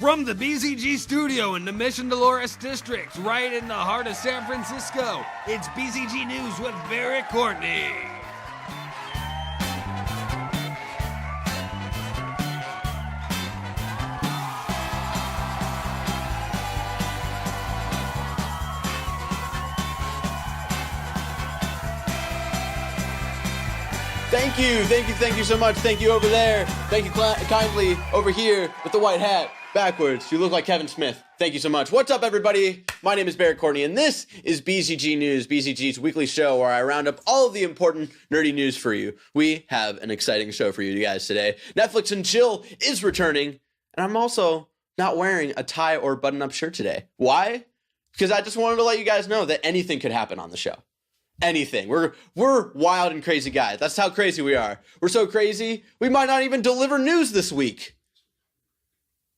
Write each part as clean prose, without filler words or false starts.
From the BzG studio in the Mission Dolores district, right in the heart of San Francisco, it's BzG News with Barrett Courtney. Thank you so much. Thank you over there. Thank you kindly over here with the white hat. Backwards. You look like Kevin Smith. Thank you so much. What's up, everybody? My name is Barrett Courtney, and this is BzG News, BzG's weekly show where I round up all of the important nerdy news for you. We have an exciting show for you guys today. Netflix and Chill is returning, and I'm also not wearing a tie or button-up shirt today. Why? Because I just wanted to let you guys know that anything could happen on the show. Anything. We're wild and crazy guys. That's how crazy we are. We're so crazy, we might not even deliver news this week.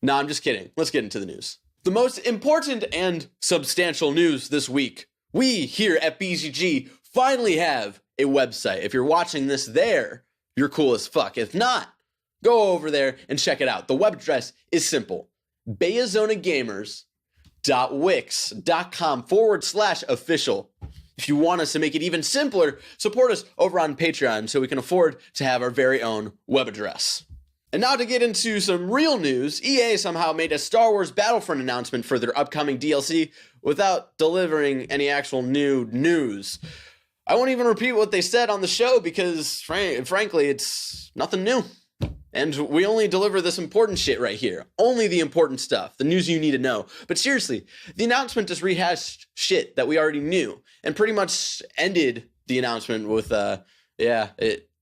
No, I'm just kidding. Let's get into the news. The most important and substantial news this week. We here at BzG finally have a website. If you're watching this there, you're cool as fuck. If not, go over there and check it out. The web address is simple. bayazonagamers.wix.com/official. If you want us to make it even simpler, support us over on Patreon so we can afford to have our very own web address. And now to get into some real news, EA somehow made a Star Wars Battlefront announcement for their upcoming DLC without delivering any actual new news. I won't even repeat what they said on the show because, frankly, it's nothing new. And we only deliver this important shit right here. Only the important stuff, the news you need to know. But seriously, the announcement just rehashed shit that we already knew and pretty much ended the announcement with, the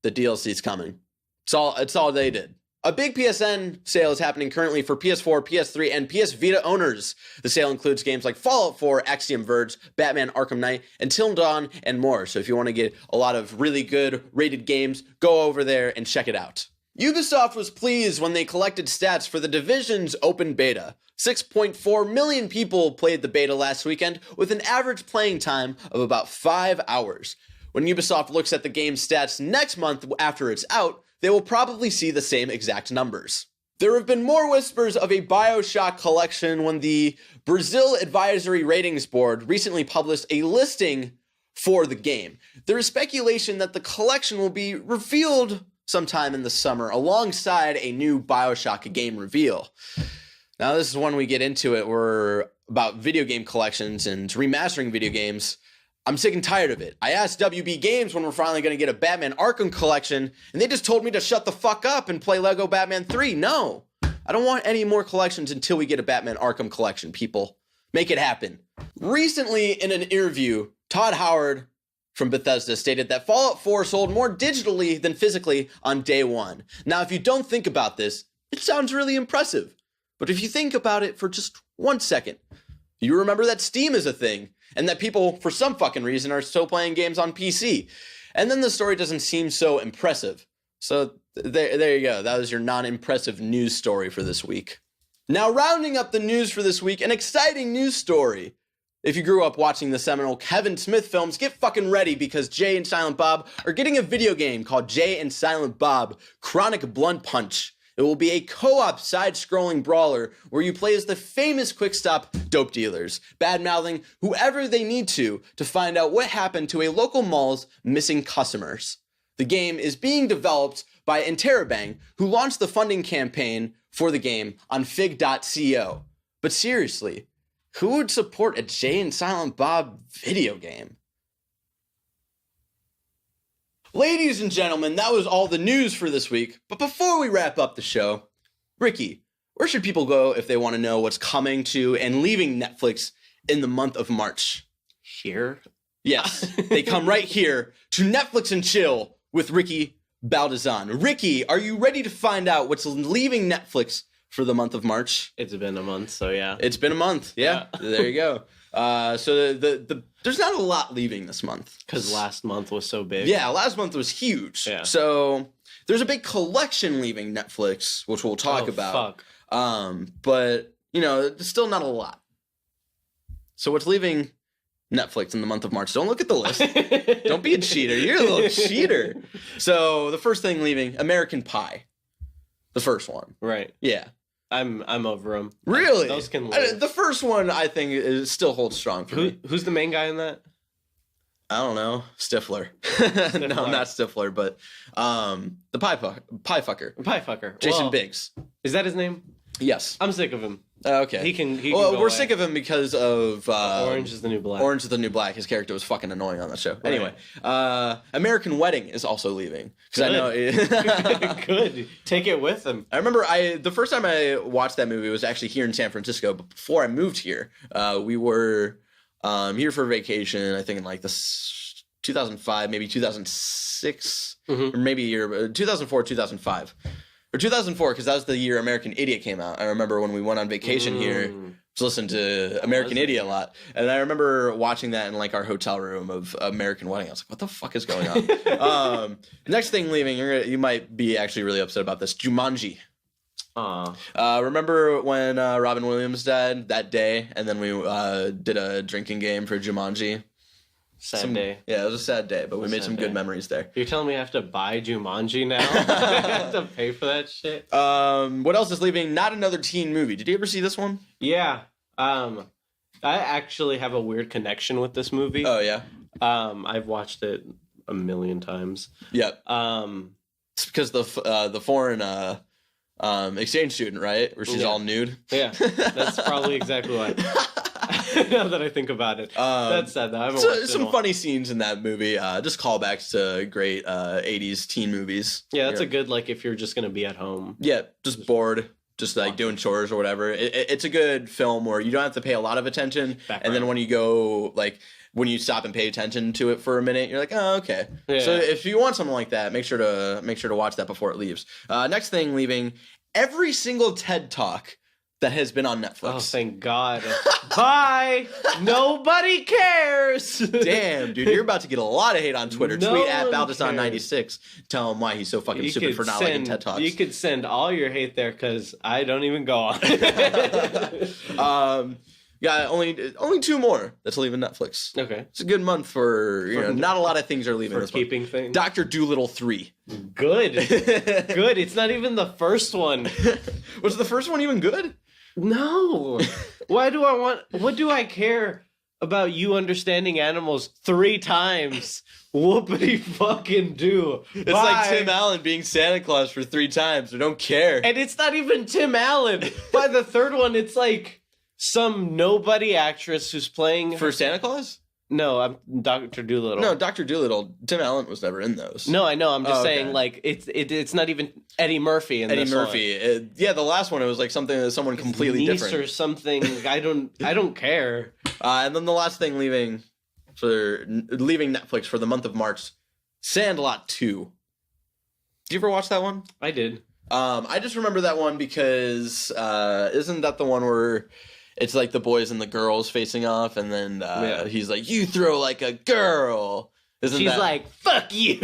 DLC's coming. It's all they did. A big PSN sale is happening currently for PS4, PS3, and PS Vita owners. The sale includes games like Fallout 4, Axiom Verge, Batman Arkham Knight, Until Dawn, and more. So if you want to get a lot of really good rated games, go over there and check it out. Ubisoft was pleased when they collected stats for The Division's open beta. 6.4 million people played the beta last weekend with an average playing time of about 5 hours. When Ubisoft looks at the game's stats next month after it's out, they will probably see the same exact numbers. There have been more whispers of a Bioshock collection when the Brazil Advisory Ratings Board recently published a listing for the game. There is speculation that the collection will be revealed sometime in the summer alongside a new Bioshock game reveal. Now this is when we get into it. We're about video game collections and remastering video games. I'm sick and tired of it. I asked WB Games when we're finally going to get a Batman Arkham collection, and they just told me to shut the fuck up and play Lego Batman 3. No, I don't want any more collections until we get a Batman Arkham collection, people. Make it happen. Recently, in an interview, Todd Howard from Bethesda stated that Fallout 4 sold more digitally than physically on day one. Now, if you don't think about this, it sounds really impressive. But if you think about it for just 1 second, you remember that Steam is a thing, and that people, for some fucking reason, are still playing games on PC. And then the story doesn't seem so impressive. So there you go. That was your non-impressive news story for this week. Now, rounding up the news for this week, an exciting news story. If you grew up watching the seminal Kevin Smith films, get fucking ready because Jay and Silent Bob are getting a video game called Jay and Silent Bob Chronic Blunt Punch. It will be a co-op side-scrolling brawler where you play as the famous quick-stop dope dealers, bad-mouthing whoever they need to find out what happened to a local mall's missing customers. The game is being developed by Interabang, who launched the funding campaign for the game on fig.co. But seriously, who would support a Jay and Silent Bob video game? Ladies and gentlemen, that was all the news for this week. But before we wrap up the show, Ricky, where should people go if they want to know what's coming to and leaving Netflix in the month of March? Here? Yes, they come right here to Netflix and Chill with Ricky Baldazan. Ricky, are you ready to find out what's leaving Netflix for the month of March? It's been a month, so yeah. It's been a month, yeah. There you go. So there's not a lot leaving this month. Because last month was so big. Yeah, last month was huge. Yeah. So there's a big collection leaving Netflix, which we'll talk about. Fuck. But, there's still not a lot. So what's leaving Netflix in the month of March? Don't look at the list. Don't be a cheater. You're a little cheater. So the first thing leaving, American Pie. The first one. Right. Yeah. I'm over them. Really? Those can live. The first one, I think, still holds strong for me. Who's the main guy in that? I don't know. Stifler. No, not Stifler, but the pie fucker. Pie fucker. Jason Well, Biggs. Is that his name? Yes. I'm sick of him. Okay. He can well, go we're away. sick of him because of Orange is the New Black. Orange is the New Black. His character was fucking annoying on that show. Right. Anyway, American Wedding is also leaving because I know. Good. Take it with him. I remember the first time I watched that movie was actually here in San Francisco. But before I moved here, we were here for vacation. I think in like this 2005, maybe 2006, or maybe 2004, 2005. Or 2004, because that was the year American Idiot came out. I remember when we went on vacation here to listen to American Idiot a lot. And I remember watching that in like our hotel room of American Wedding. I was like, what the fuck is going on? Next thing leaving, you might be actually really upset about this. Jumanji. Remember when Robin Williams died that day? And then we did a drinking game for Jumanji? Sad day. Yeah, it was a sad day, but we made some good memories there. You're telling me I have to buy Jumanji now? I have to pay for that shit? What else is leaving? Not another teen movie. Did you ever see this one? Yeah. I actually have a weird connection with this movie. Oh, yeah? I've watched it a million times. Yep. It's because the foreign exchange student, right? Where she's all nude. Yeah, that's probably exactly why. Now that I think about it, that's sad though. I haven't watched some funny scenes in that movie. Just callbacks to great 80s teen movies. Yeah, that's a good like if you're just gonna be at home. Yeah, just bored, just like doing chores or whatever. It's a good film where you don't have to pay a lot of attention, and then when you go like. When you stop and pay attention to it for a minute, you're like, oh, okay. Yeah. So if you want something like that, make sure to watch that before it leaves. Next thing leaving, every single TED Talk that has been on Netflix. Oh, thank God. Bye. Nobody cares. Damn, dude, you're about to get a lot of hate on Twitter. No Tweet at one Baldasan96. Tell him why he's so fucking stupid for not liking TED Talks. You could send all your hate there because I don't even go on. Yeah, only two more that's leaving Netflix. Okay. It's a good month for not a lot of things are leaving. For keeping things. Dr. Dolittle 3. Good. Good. It's not even the first one. Was the first one even good? No. What do I care about you understanding animals 3 times? Whoopity fucking do. It's like Tim Allen being Santa Claus for 3 times. I don't care. And it's not even Tim Allen. By the third one, it's like some nobody actress who's playing for Santa Claus? No, I'm Dr. Dolittle. No, Dr. Dolittle. Tim Allen was never in those. No, I know. I'm just saying, like it's not even Eddie Murphy in Eddie this Murphy. One. Yeah, the last one it was like something that someone completely niece different or something. I don't care. And then the last thing leaving Netflix for the month of March, Sandlot 2. Did you ever watch that one? I did. I just remember that one because isn't that the one where it's like the boys and the girls facing off, and then he's like, "You throw like a girl." She's like, "Fuck you."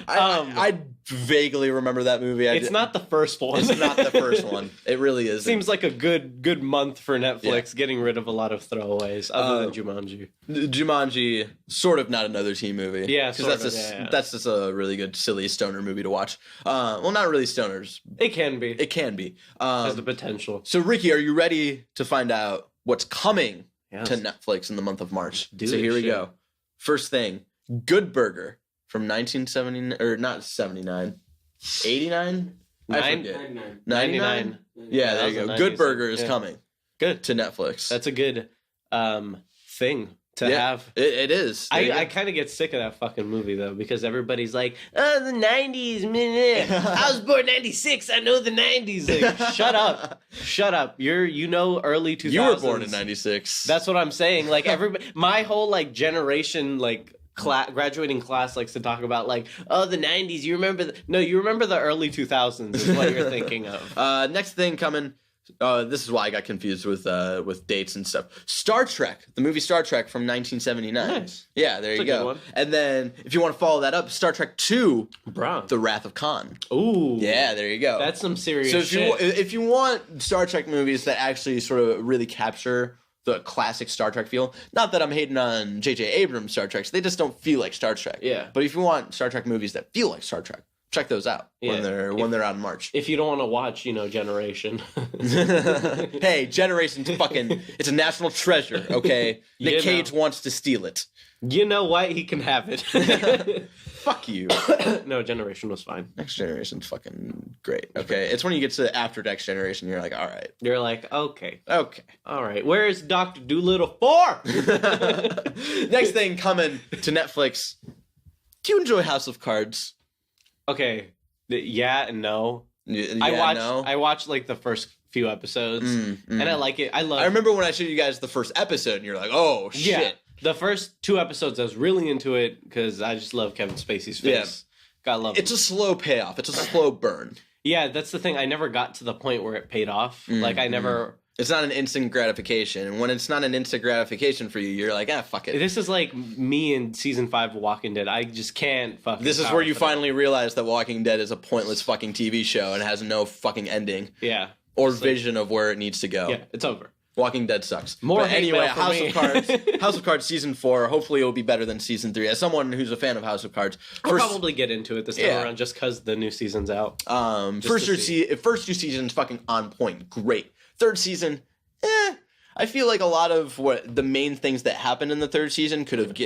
I vaguely remember that movie. It's not the first one. It's not the first one. It really is. Seems like a good month for Netflix, getting rid of a lot of throwaways, other than Jumanji. Jumanji, sort of not another teen movie. Yeah, because that's just a really good, silly stoner movie to watch. Well, not really stoners. It can be. It can be. Has the potential. So, Ricky, are you ready to find out what's coming to Netflix in the month of March? So here we go. First thing, Good Burger from 1970 or not 79, 89. 99. Yeah, there you go. Good Burger is coming. Good to Netflix. That's a good thing to have. It is. I kind of get sick of that fucking movie though because everybody's like, "Oh, the '90s, man. I was born in '96. I know the '90s." Like, shut up. You're early 2000s. You were born in '96. That's what I'm saying. Like everybody, my whole like generation, like graduating class likes to talk about like, oh, the '90s. You remember? You remember the early 2000s is what you're thinking of. Next thing coming. This is why I got confused with dates and stuff. Star Trek, the movie Star Trek from 1979. Nice. Yeah, there you go. And then if you want to follow that up, Star Trek 2, The Wrath of Khan. Ooh. Yeah, there you go. That's some serious shit. So if you want Star Trek movies that actually sort of really capture the classic Star Trek feel, not that I'm hating on J.J. Abrams' Star Treks, they just don't feel like Star Trek. Yeah. But if you want Star Trek movies that feel like Star Trek, check those out when they're out in March. If you don't want to watch, Generation. Hey, Generation's fucking, it's a national treasure, okay? Nick Cage wants to steal it. You know what? He can have it. Fuck you. No, Generation was fine. Next Generation's fucking great, okay? It's when you get to after Next Generation, you're like, all right. You're like, okay. Okay. All right. Where is Dr. Dolittle 4? Next thing coming to Netflix. Do you enjoy House of Cards? Okay. Yeah and no. I watched like the first few episodes and I like it. I remember when I showed you guys the first episode and you're like, oh shit. Yeah. The first 2 episodes I was really into it because I just love Kevin Spacey's face. Yeah. Gotta love it. It's a slow payoff. It's a slow burn. Yeah, that's the thing. I never got to the point where it paid off. Like I never... It's not an instant gratification. And when it's not an instant gratification for you, you're like, fuck it. This is like me in season 5 of Walking Dead. I just can't fucking... This is where you finally realize that Walking Dead is a pointless fucking TV show and has no fucking ending. Yeah. Or vision of where it needs to go. Yeah, it's over. Walking Dead sucks. More anyway, House of Cards season 4. Hopefully, it will be better than season 3. As someone who's a fan of House of Cards, I'll probably get into it this time around just because the new season's out. First 2 seasons fucking on point, great. Third season, I feel like a lot of what the main things that happened in the third season could have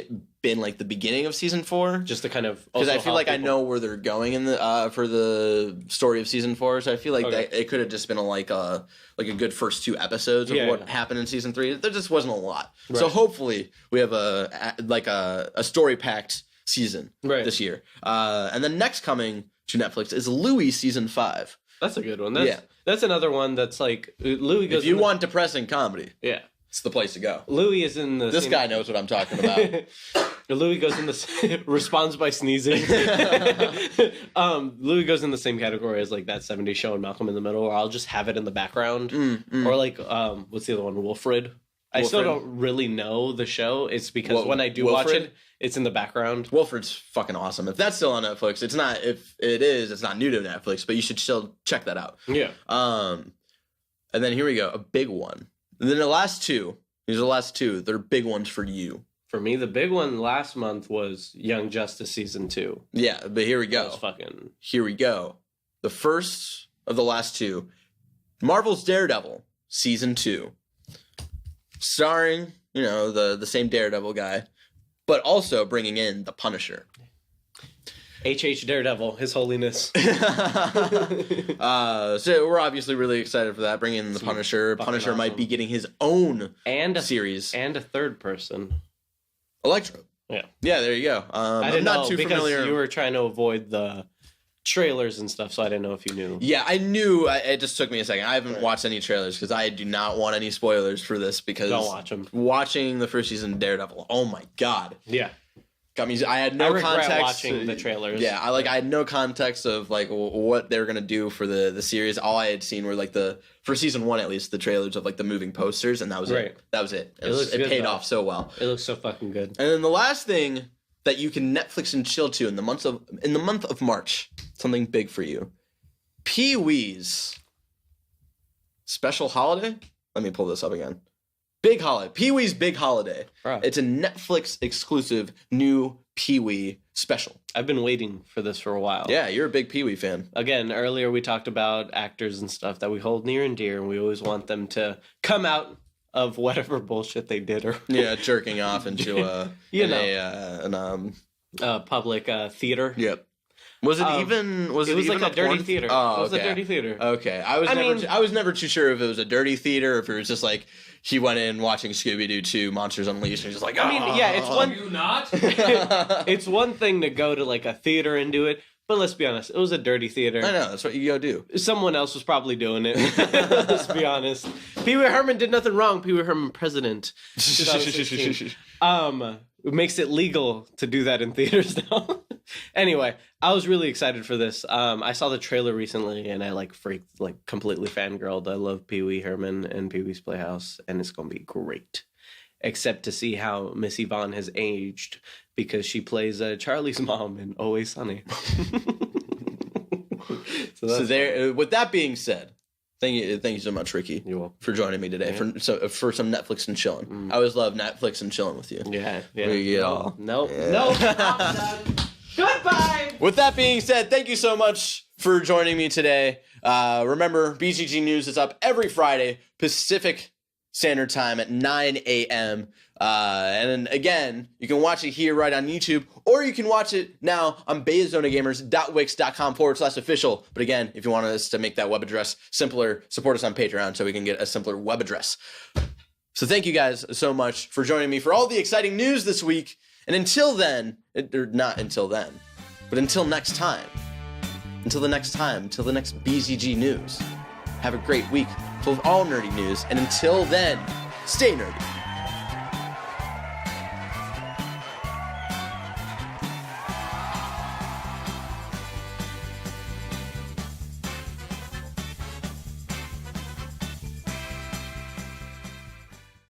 been like the beginning of season 4, just to kind of because I feel like I know where they're going in the for the story of season 4. So I feel like that it could have just been a good first 2 episodes of what happened in season 3. There just wasn't a lot. Right. So hopefully we have a story packed season this year. And then next coming to Netflix is Louis season 5. That's a good one. That's another one that's like Louis goes. If you want depressing comedy, it's the place to go. Louis is in the. This guy knows what I'm talking about. Louis goes in the responds by sneezing. Louis goes in the same category as like that '70s show and Malcolm in the Middle, or I'll just have it in the background, or like what's the other one, Wilfred. I still don't really know the show. It's because when I do watch it, it's in the background. Wilfred's fucking awesome. If that's still on Netflix, it's not. If it is, it's not new to Netflix, but you should still check that out. Yeah. And then here we go, a big one. And then the last 2. These are the last 2. They're big ones for you. For me, the big one last month was Young Justice season 2. Yeah, but here we go. Here we go. The first of the last 2, Marvel's Daredevil season 2. Starring, the same Daredevil guy, but also bringing in the Punisher. H.H. Daredevil, His Holiness. So we're obviously really excited for that, bringing in the Punisher. Punisher might be getting his own series. And a third person. Electro. Yeah. Yeah, there you go. I didn't know, too familiar. You were trying to avoid the trailers and stuff, so I didn't know if you knew. Yeah, I knew. It just took me a second. I haven't watched any trailers because I do not want any spoilers for this because don't watch them. Watching the first season of Daredevil, oh my god. Yeah. Got me. I had no context. Watching the trailers. Yeah, I had no context of like what they were gonna do for the series. All I had seen were like for season 1 at least, the trailers of like the moving posters, and that was it. That was it. It paid off so well. It looks so fucking good. And then the last thing that you can Netflix and chill to in the month of March, something big for you, Pee-wee's special holiday. Let me pull this up again. Big holiday. Pee-wee's Big Holiday. Right. It's a Netflix exclusive new Pee-wee special. I've been waiting for this for a while. Yeah, you're a big Pee-wee fan. Again, earlier we talked about actors and stuff that we hold near and dear, and we always want them to come out of whatever bullshit they did. Or jerking off into a public theater. Yep. Was it even? Was it even like a dirty theater? Oh, it was a dirty theater. Okay, I was never too sure if it was a dirty theater or if it was just like he went in watching Scooby-Doo 2 Monsters Unleashed and he's just like, it's one. You not? It's one thing to go to like a theater and do it, but let's be honest, it was a dirty theater. I know, that's what you go do. Someone else was probably doing it. Let's be honest. Pee Wee Herman did nothing wrong. Pee Wee Herman president. It makes it legal to do that in theaters now. Anyway, I was really excited for this. I saw the trailer recently and I completely fangirled. I love Pee Wee Herman and Pee Wee's Playhouse, and it's going to be great. Except to see how Miss Yvonne has aged because she plays Charlie's mom in Always Sunny. So there. With that being said, thank you so much, Ricky. You're welcome. For joining me today for some Netflix and chilling. I always love Netflix and chilling with you. Yeah. No. Nope. I'm done. Goodbye! With that being said, thank you so much for joining me today. Remember, BzG News is up every Friday, Pacific Standard Time at 9 a.m. And then again, you can watch it here right on YouTube, or you can watch it now on bezonagamers.wix.com/official. But again, if you want us to make that web address simpler, support us on Patreon so we can get a simpler web address. So thank you guys so much for joining me for all the exciting news this week. And until then, or not until then, but until next time, until the next BzG News, have a great week full of all nerdy news. And until then, stay nerdy.